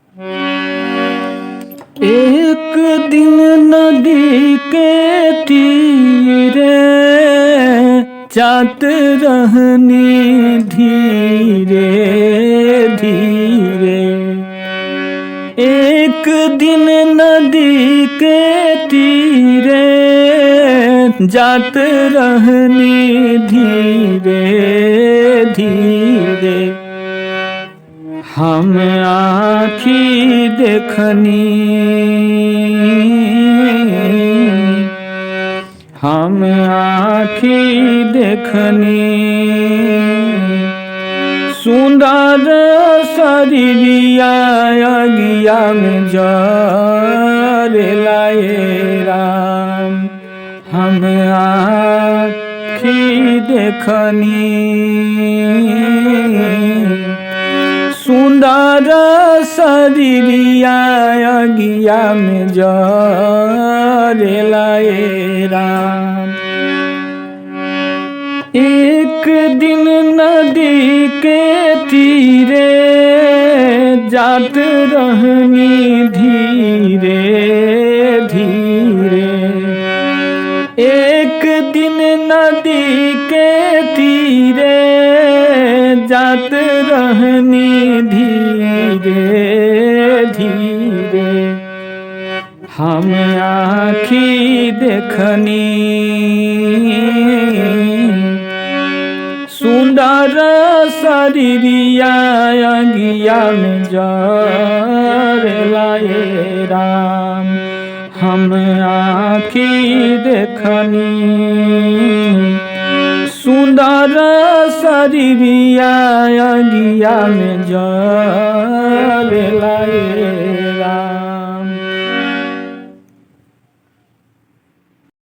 एक दिन नदी के तीरे जात रहनी धीरे धीरे। एक दिन नदी के तीरे जात रहनी धीरे धीरे। हम आँखी देखनी, हम आँखी देखनी, सुंदर शरीरिया अगिया में जरेला ये राम। हम आँखी देखनी, सुंदर शरीरिया अगिया में जरेला ये राम। एक दिन नदी के तीरे जात रहनी धीरे धीरे। एक दिन नदी के तीरे जात रहनी धीरे धीरे। हम आँखी देखनी, सुंदर शरीरिया अगिया में जरेला ये राम। हम आँखी देखनी, सुंदर शरीरिया अगिया में जरेला ये